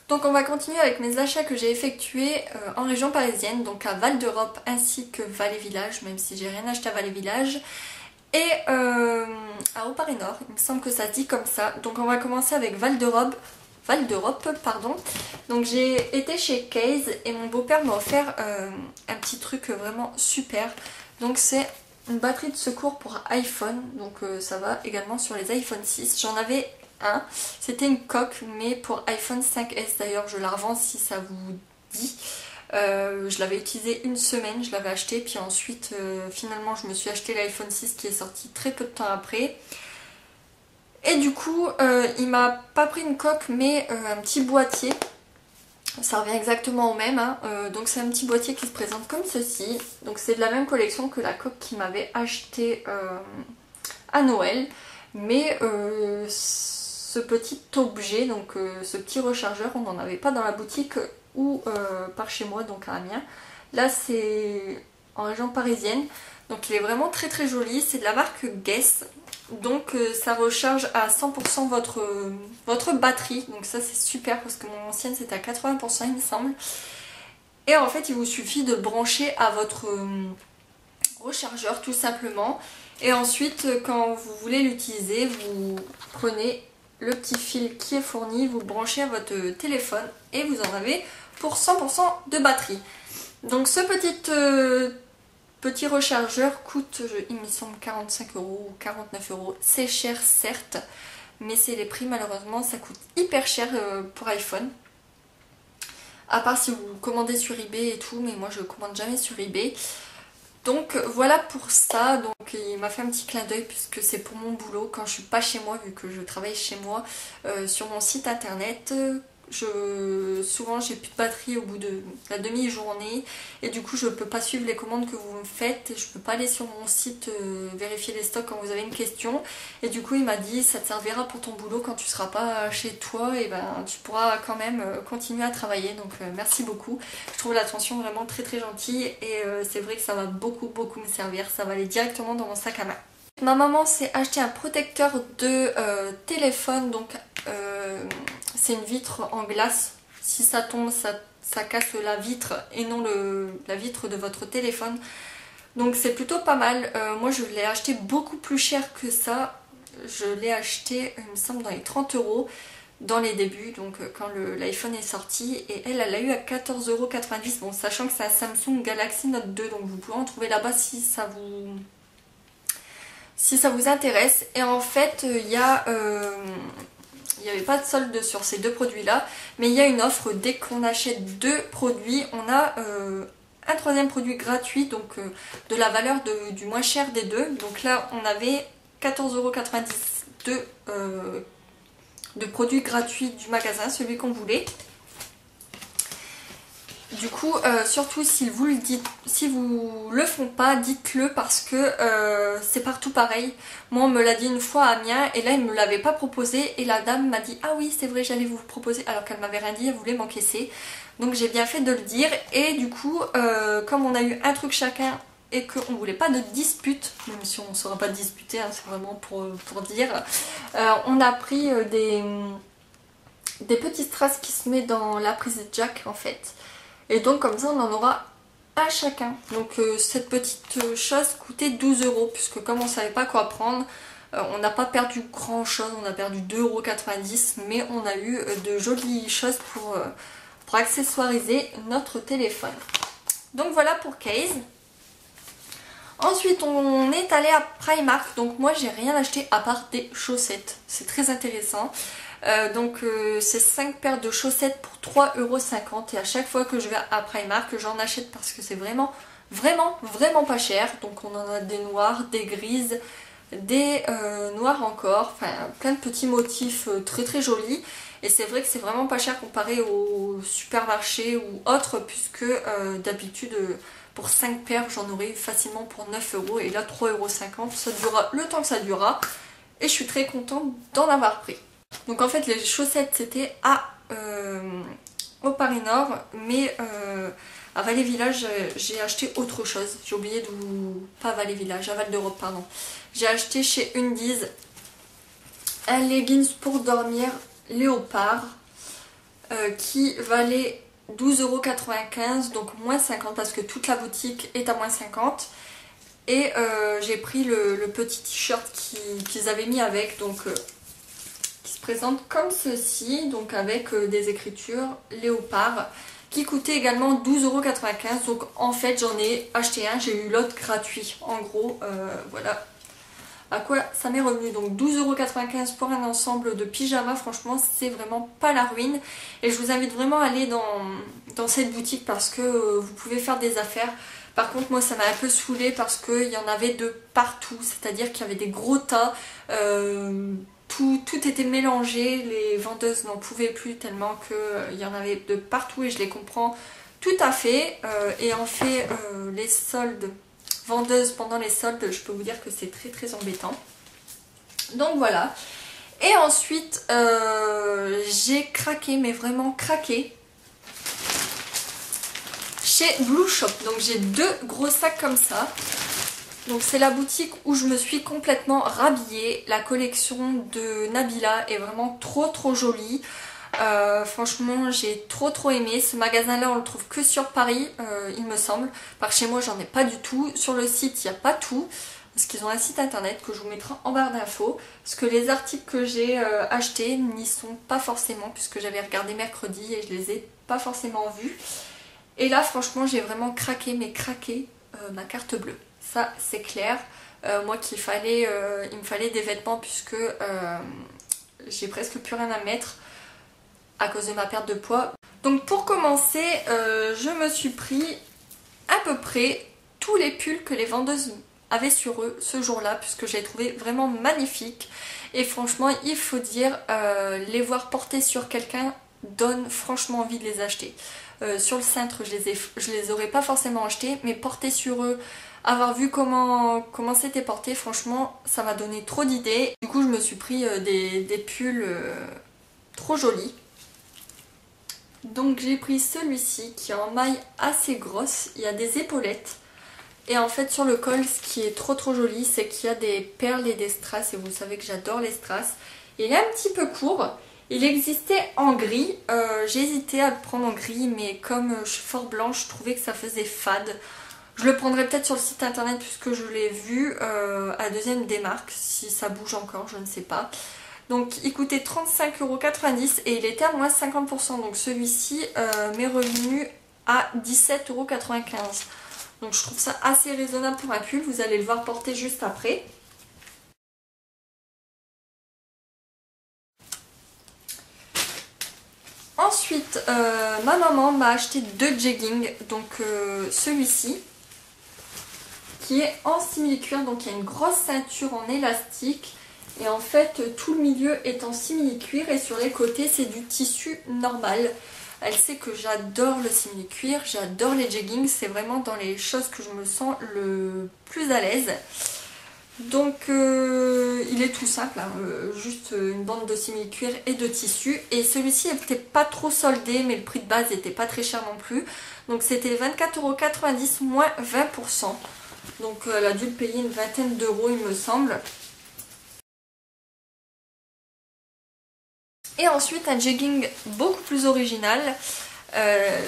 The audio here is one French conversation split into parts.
Donc on va continuer avec mes achats que j'ai effectués en région parisienne, donc à Val d'Europe ainsi que Vallée-Village, même si j'ai rien acheté à Vallée-Village, et à Haut-Paris-Nord, il me semble que ça se dit comme ça. Donc on va commencer avec Val d'Europe, pardon. Donc j'ai été chez Case et mon beau-père m'a offert un petit truc vraiment super. Donc c'est une batterie de secours pour iPhone, donc ça va également sur les iPhone 6. J'en avais un, c'était une coque mais pour iPhone 5S, d'ailleurs je la revends si ça vous dit. Je l'avais utilisé une semaine, je l'avais acheté, puis ensuite finalement je me suis acheté l'iPhone 6 qui est sorti très peu de temps après. Et du coup il m'a pas pris une coque mais un petit boîtier. Ça revient exactement au même, hein. Donc c'est un petit boîtier qui se présente comme ceci. Donc c'est de la même collection que la coque qu'il m'avait acheté à Noël. Mais ce petit objet, donc ce petit rechargeur, on n'en avait pas dans la boutique ou par chez moi, donc à Amiens. Là c'est en région parisienne. Donc il est vraiment très très joli. C'est de la marque Guess. Donc ça recharge à 100% votre batterie. Donc ça c'est super parce que mon ancienne c'était à 80% il me semble. Et en fait il vous suffit de brancher à votre rechargeur tout simplement. Et ensuite quand vous voulez l'utiliser, vous prenez le petit fil qui est fourni, vous branchez à votre téléphone et vous en avez pour 100% de batterie. Donc ce petit rechargeur coûte, il me semble, 45 € ou 49 €. C'est cher certes, mais c'est les prix malheureusement, ça coûte hyper cher pour iPhone. À part si vous commandez sur eBay et tout, mais moi je commande jamais sur eBay. Donc voilà pour ça, donc il m'a fait un petit clin d'œil puisque c'est pour mon boulot quand je suis pas chez moi, vu que je travaille chez moi sur mon site internet. Souvent j'ai plus de batterie au bout de la demi-journée et du coup je peux pas suivre les commandes que vous me faites, je peux pas aller sur mon site vérifier les stocks quand vous avez une question, et du coup il m'a dit ça te servira pour ton boulot quand tu seras pas chez toi, et ben tu pourras quand même continuer à travailler. Donc merci beaucoup, je trouve l'attention vraiment très très gentille et c'est vrai que ça va beaucoup me servir, ça va aller directement dans mon sac à main. Ma maman s'est acheté un protecteur de téléphone, donc c'est une vitre en glace. Si ça tombe, ça casse la vitre et non la vitre de votre téléphone. Donc c'est plutôt pas mal. Moi je l'ai acheté beaucoup plus cher que ça. Je l'ai acheté, il me semble, dans les 30 € dans les débuts, donc quand l'iPhone est sorti. Et elle l'a eu à 14,90 €. Bon, sachant que c'est un Samsung Galaxy Note 2, donc vous pouvez en trouver là-bas si ça vous intéresse. Et en fait il n'y avait pas de solde sur ces deux produits là, mais il y a une offre. Dès qu'on achète deux produits, on a un troisième produit gratuit, donc de la valeur du moins cher des deux. Donc là on avait 14,90 € de produits gratuits du magasin, celui qu'on voulait. Du coup, surtout si vous le font pas, dites-le parce que c'est partout pareil. Moi, on me l'a dit une fois à Amiens et là, il me l'avait pas proposé et la dame m'a dit ah oui, c'est vrai, j'allais vous proposer, alors qu'elle m'avait rien dit, elle voulait m'encaisser. Donc j'ai bien fait de le dire et du coup, comme on a eu un truc chacun et qu'on voulait pas de dispute, même si on ne saura pas disputer, hein, c'est vraiment pour dire, on a pris des petits strass qui se met dans la prise jack en fait. Et donc comme ça on en aura un chacun. Donc cette petite chose coûtait 12 €, puisque comme on ne savait pas quoi prendre, on n'a pas perdu grand chose, on a perdu 2,90 €, mais on a eu de jolies choses pour accessoiriser notre téléphone. Donc voilà pour Case. Ensuite on est allé à Primark, donc moi j'ai rien acheté à part des chaussettes, c'est très intéressant. C'est 5 paires de chaussettes pour 3,50 € et à chaque fois que je vais à Primark j'en achète parce que c'est vraiment pas cher. Donc on en a des noires, des grises, des noirs encore, enfin plein de petits motifs très très jolis, et c'est vrai que c'est vraiment pas cher comparé au supermarché ou autre, puisque d'habitude pour 5 paires j'en aurais eu facilement pour 9 € et là 3,50 €, ça durera le temps que ça durera et je suis très contente d'en avoir pris. Donc en fait les chaussettes c'était au Paris-Nord, mais à Vallée-Village j'ai acheté autre chose. J'ai oublié de vous... pas Vallée-Village, à Val d'Europe pardon. J'ai acheté chez Undies un leggings pour dormir léopard qui valait 12,95 €, donc moins 50 parce que toute la boutique est à moins 50. Et j'ai pris le petit t-shirt qu'ils avaient mis avec, donc qui se présente comme ceci, donc avec des écritures léopard, qui coûtait également 12,95 €. Donc en fait j'en ai acheté un, j'ai eu l'autre gratuit. En gros, voilà à quoi ça m'est revenu. Donc 12,95 € pour un ensemble de pyjama, franchement c'est vraiment pas la ruine. Et je vous invite vraiment à aller dans cette boutique parce que vous pouvez faire des affaires. Par contre moi ça m'a un peu saoulée parce qu'il y en avait de partout, c'est-à-dire qu'il y avait des gros tas, tout était mélangé, les vendeuses n'en pouvaient plus tellement qu'il y en avait de partout et je les comprends tout à fait. Et en fait les soldes, vendeuses pendant les soldes, je peux vous dire que c'est très embêtant. Donc voilà. Et ensuite j'ai craqué, mais vraiment craqué, chez Blue Shop. Donc j'ai 2 gros sacs comme ça. Donc c'est la boutique où je me suis complètement rhabillée. La collection de Nabila est vraiment trop jolie. Franchement j'ai trop aimé. Ce magasin là on le trouve que sur Paris, il me semble. Par chez moi j'en ai pas du tout. Sur le site il n'y a pas tout. Parce qu'ils ont un site internet que je vous mettrai en barre d'infos. Parce que les articles que j'ai achetés n'y sont pas forcément. Puisque j'avais regardé mercredi et je les ai pas forcément vus. Et là franchement j'ai vraiment craqué, mais craqué ma carte bleue. Ça c'est clair. Moi il me fallait des vêtements puisque j'ai presque plus rien à mettre à cause de ma perte de poids. Donc pour commencer, je me suis pris à peu près tous les pulls que les vendeuses avaient sur eux ce jour-là, puisque je les trouvais vraiment magnifiques. Et franchement, il faut dire, les voir porter sur quelqu'un donne franchement envie de les acheter. Sur le cintre, je les aurais pas forcément achetés, mais porter sur eux, avoir vu comment c'était porté, franchement, ça m'a donné trop d'idées. Du coup, je me suis pris des pulls trop jolis. Donc j'ai pris celui-ci qui est en maille assez grosse, il y a des épaulettes. Et en fait sur le col, ce qui est trop joli, c'est qu'il y a des perles et des strass. Et vous savez que j'adore les strass. Il est un petit peu court. Il existait en gris. J'ai hésité à le prendre en gris, mais comme je suis fort blanche, je trouvais que ça faisait fade. Je le prendrai peut-être sur le site internet puisque je l'ai vu à deuxième démarque. Si ça bouge encore, je ne sais pas. Donc il coûtait 35,90 € et il était à moins 50%. Donc celui-ci m'est revenu à 17,95 €. Donc je trouve ça assez raisonnable pour un pull. Vous allez le voir porter juste après. Ensuite, ma maman m'a acheté 2 jeggings. Donc celui-ci qui est en simili-cuir. Donc il y a une grosse ceinture en élastique. Et en fait, tout le milieu est en simili-cuir et sur les côtés, c'est du tissu normal. Elle sait que j'adore le simili-cuir, j'adore les jeggings. C'est vraiment dans les choses que je me sens le plus à l'aise. Donc, il est tout simple, hein, juste une bande de simili-cuir et de tissu. Et celui-ci n'était pas trop soldé, mais le prix de base n'était pas très cher non plus. Donc, c'était 24,90 € moins 20%. Donc, elle a dû le payer une vingtaine d'euros, il me semble. Et ensuite un jegging beaucoup plus original.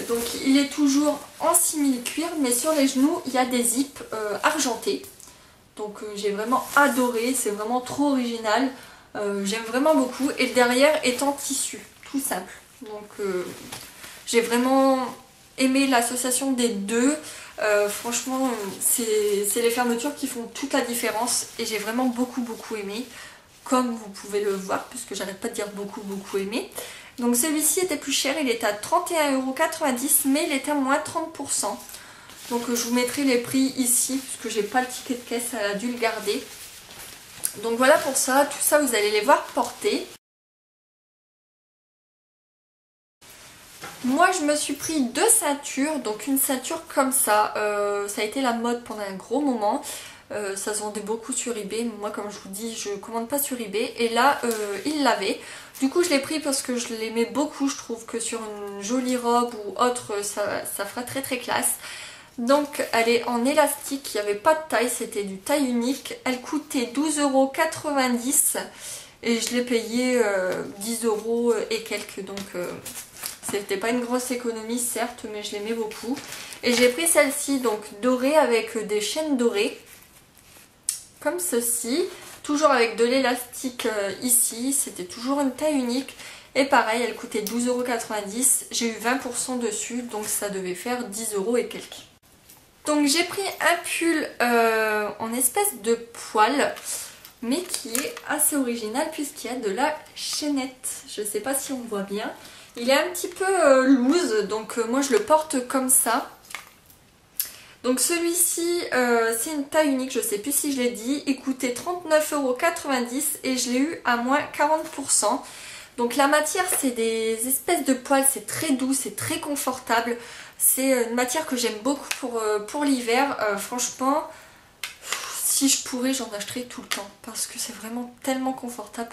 Donc il est toujours en simili-cuir, mais sur les genoux il y a des zips argentés. Donc j'ai vraiment adoré, c'est vraiment trop original. J'aime vraiment beaucoup. Et le derrière est en tissu, tout simple. Donc j'ai vraiment aimé l'association des deux. Franchement c'est les fermetures qui font toute la différence. Et j'ai vraiment beaucoup aimé. Comme vous pouvez le voir, puisque j'arrête pas de dire beaucoup aimé. Donc celui-ci était plus cher, il était à 31,90 €, mais il était à moins 30%. Donc je vous mettrai les prix ici, puisque j'ai pas le ticket de caisse, elle a dû le garder. Donc voilà pour ça, tout ça vous allez les voir porter. Moi je me suis pris 2 ceintures, donc une ceinture comme ça, ça a été la mode pendant un gros moment. Ça se vendait beaucoup sur eBay. Moi comme je vous dis je commande pas sur eBay. Et là il l'avait. Du coup je l'ai pris parce que je l'aimais beaucoup. Je trouve que sur une jolie robe ou autre ça fera très classe. Donc elle est en élastique. Il n'y avait pas de taille. C'était du taille unique. Elle coûtait 12,90 € et je l'ai payé 10 € et quelques. Donc C'était pas une grosse économie certes, mais je l'aimais beaucoup. Et j'ai pris celle-ci, donc dorée avec des chaînes dorées, comme ceci. Toujours avec de l'élastique ici, c'était toujours une taille unique. Et pareil, elle coûtait 12,90 €. J'ai eu 20% dessus, donc ça devait faire 10 € et quelques. Donc j'ai pris un pull en espèce de poil, mais qui est assez original puisqu'il y a de la chaînette. Je ne sais pas si on voit bien. Il est un petit peu loose, donc moi je le porte comme ça. Donc celui-ci, c'est une taille unique, je ne sais plus si je l'ai dit. Il coûtait 39,90 € et je l'ai eu à moins 40%. Donc la matière, c'est des espèces de poils, c'est très doux, c'est très confortable. C'est une matière que j'aime beaucoup pour l'hiver. Franchement, si je pourrais, j'en achèterais tout le temps parce que c'est vraiment tellement confortable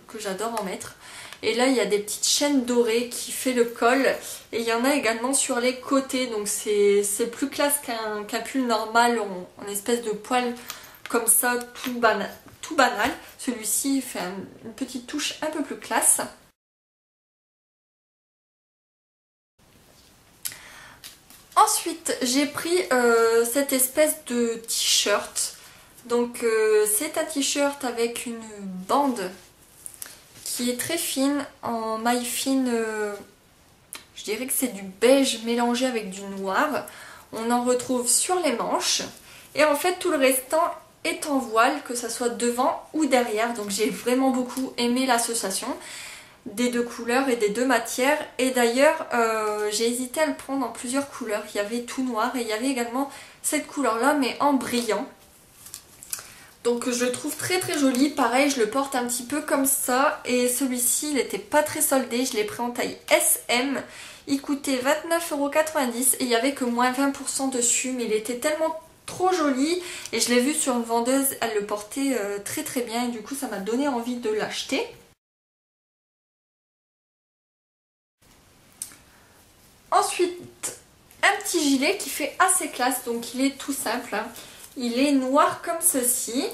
que j'adore en mettre. Et là, il y a des petites chaînes dorées qui fait le col. Et il y en a également sur les côtés. Donc c'est plus classe qu'un pull normal en espèce de poil comme ça, tout banal. Celui-ci fait une petite touche un peu plus classe. Ensuite, j'ai pris cette espèce de t-shirt. Donc c'est un t-shirt avec une bande qui est très fine, en maille fine, je dirais que c'est du beige mélangé avec du noir. On en retrouve sur les manches. Et en fait tout le restant est en voile, que ça soit devant ou derrière. Donc j'ai vraiment beaucoup aimé l'association des deux couleurs et des deux matières. Et d'ailleurs j'ai hésité à le prendre en plusieurs couleurs. Il y avait tout noir et il y avait également cette couleur là mais en brillant. Donc je le trouve très très joli. Pareil, je le porte un petit peu comme ça. Et celui-ci il n'était pas très soldé, je l'ai pris en taille SM. Il coûtait 29,90 € et il n'y avait que moins 20% dessus. Mais il était tellement trop joli et je l'ai vu sur une vendeuse, elle le portait très très bien et du coup ça m'a donné envie de l'acheter. Ensuite, un petit gilet qui fait assez classe, donc il est tout simple, hein. Il est noir comme ceci.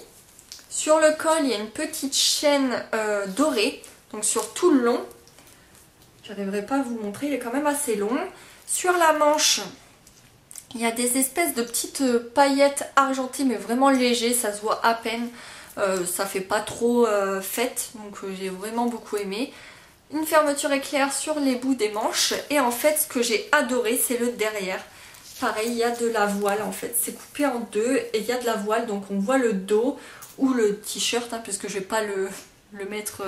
Sur le col, il y a une petite chaîne dorée, donc sur tout le long. J'arriverai pas à vous montrer, il est quand même assez long. Sur la manche, il y a des espèces de petites paillettes argentées, mais vraiment légers, ça se voit à peine. Ça fait pas trop fête, donc j'ai vraiment beaucoup aimé. Une fermeture éclair sur les bouts des manches. Et en fait, ce que j'ai adoré, c'est le derrière. Pareil, il y a de la voile en fait. C'est coupé en deux et il y a de la voile. Donc on voit le dos ou le t-shirt, hein, puisque je vais pas le mettre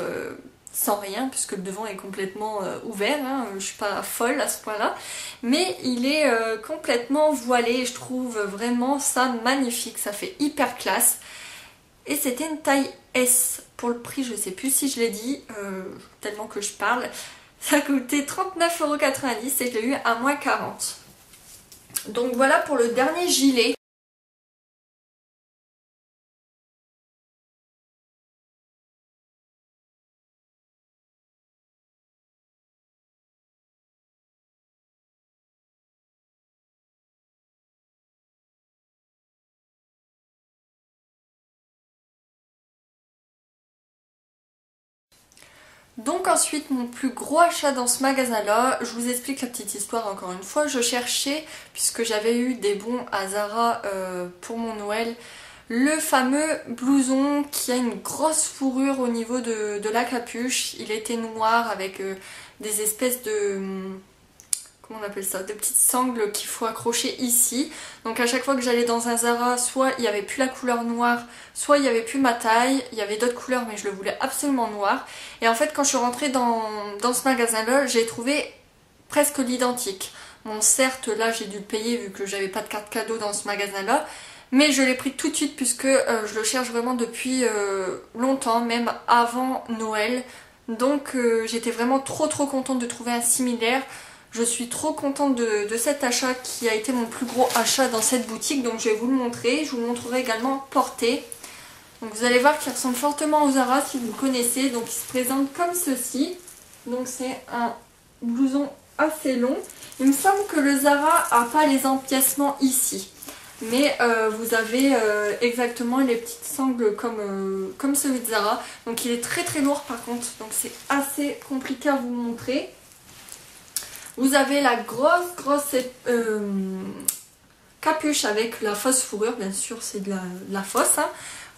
sans rien, puisque le devant est complètement ouvert. Hein, je suis pas folle à ce point-là. Mais il est complètement voilé et je trouve vraiment ça magnifique. Ça fait hyper classe. Et c'était une taille S. Pour le prix, je sais plus si je l'ai dit, tellement que je parle. Ça coûtait 39,90 € et je l'ai eu à moins 40. Donc voilà pour le dernier gilet. Donc ensuite, mon plus gros achat dans ce magasin-là, je vous explique la petite histoire encore une fois. Je cherchais, puisque j'avais eu des bons à Zara pour mon Noël, le fameux blouson qui a une grosse fourrure au niveau de la capuche. Il était noir avec des espèces de... comment on appelle ça, de petites sangles qu'il faut accrocher ici. Donc à chaque fois que j'allais dans un Zara, soit il n'y avait plus la couleur noire, soit il n'y avait plus ma taille. Il y avait d'autres couleurs mais je le voulais absolument noir. Et en fait quand je suis rentrée dans ce magasin là, j'ai trouvé presque l'identique. Bon certes là j'ai dû le payer vu que j'avais pas de carte cadeau dans ce magasin là. Mais je l'ai pris tout de suite puisque je le cherche vraiment depuis longtemps, même avant Noël. Donc j'étais vraiment trop contente de trouver un similaire. Je suis trop contente de cet achat qui a été mon plus gros achat dans cette boutique. Donc je vais vous le montrer. Je vous le montrerai également porté. Donc vous allez voir qu'il ressemble fortement aux Zara si vous le connaissez. Donc il se présente comme ceci. Donc c'est un blouson assez long. Il me semble que le Zara n'a pas les empiècements ici. Mais vous avez exactement les petites sangles comme celui de Zara. Donc il est très lourd par contre. Donc c'est assez compliqué à vous montrer. Vous avez la grosse capuche avec la fausse fourrure, bien sûr c'est de la fausse. Hein.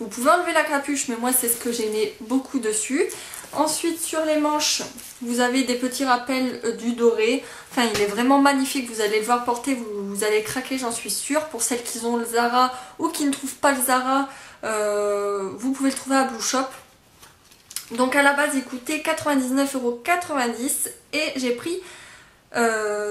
Vous pouvez enlever la capuche, mais moi c'est ce que j'ai mis beaucoup dessus. Ensuite sur les manches, vous avez des petits rappels du doré. Enfin il est vraiment magnifique, vous allez le voir porter, vous allez craquer j'en suis sûre. Pour celles qui ont le Zara ou qui ne trouvent pas le Zara, vous pouvez le trouver à Blue Shop. Donc à la base il coûtait 99,90 € et j'ai pris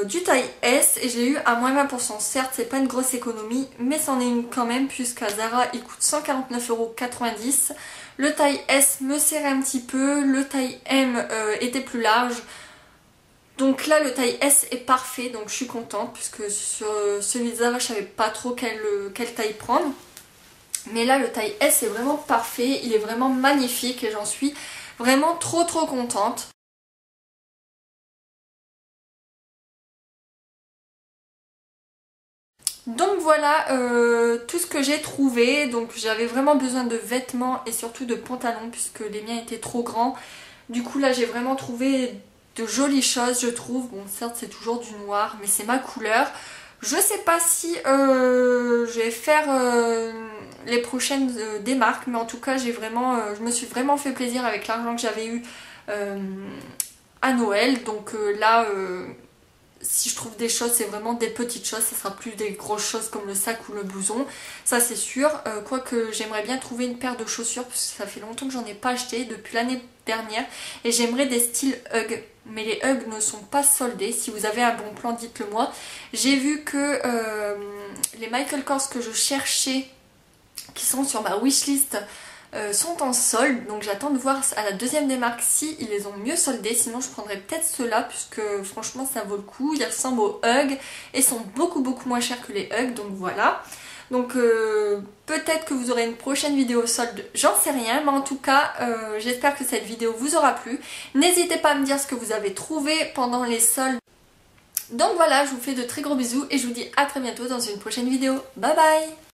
du taille S et je l'ai eu à moins 20%. Certes c'est pas une grosse économie mais c'en est une quand même, puisqu'à Zara il coûte 149,90 €. Le taille S me serrait un petit peu, le taille M était plus large. Donc là le taille S est parfait, donc je suis contente puisque sur celui de Zara je savais pas trop quelle taille prendre. Mais là le taille S est vraiment parfait, il est vraiment magnifique et j'en suis vraiment trop contente. Donc voilà tout ce que j'ai trouvé. Donc j'avais vraiment besoin de vêtements et surtout de pantalons puisque les miens étaient trop grands. Du coup là j'ai vraiment trouvé de jolies choses je trouve. Bon certes c'est toujours du noir mais c'est ma couleur. Je sais pas si je vais faire les prochaines des marques, mais en tout cas je me suis vraiment fait plaisir avec l'argent que j'avais eu à Noël. Donc là si je trouve des choses, c'est vraiment des petites choses, ça sera plus des grosses choses comme le sac ou le blouson, ça c'est sûr. Quoique j'aimerais bien trouver une paire de chaussures, parce que ça fait longtemps que j'en ai pas acheté, depuis l'année dernière, et j'aimerais des styles Hug, mais les Hug ne sont pas soldés. Si vous avez un bon plan, dites-le moi. J'ai vu que les Michael Kors que je cherchais, qui sont sur ma wishlist, sont en solde, donc j'attends de voir à la deuxième des marques si ils les ont mieux soldés. Sinon je prendrais peut-être ceux-là puisque franchement ça vaut le coup. Ils ressemblent aux Hug et sont beaucoup moins chers que les Hug, donc voilà. Donc peut-être que vous aurez une prochaine vidéo solde, j'en sais rien, mais en tout cas j'espère que cette vidéo vous aura plu. N'hésitez pas à me dire ce que vous avez trouvé pendant les soldes. Donc voilà, je vous fais de très gros bisous et je vous dis à très bientôt dans une prochaine vidéo. Bye bye!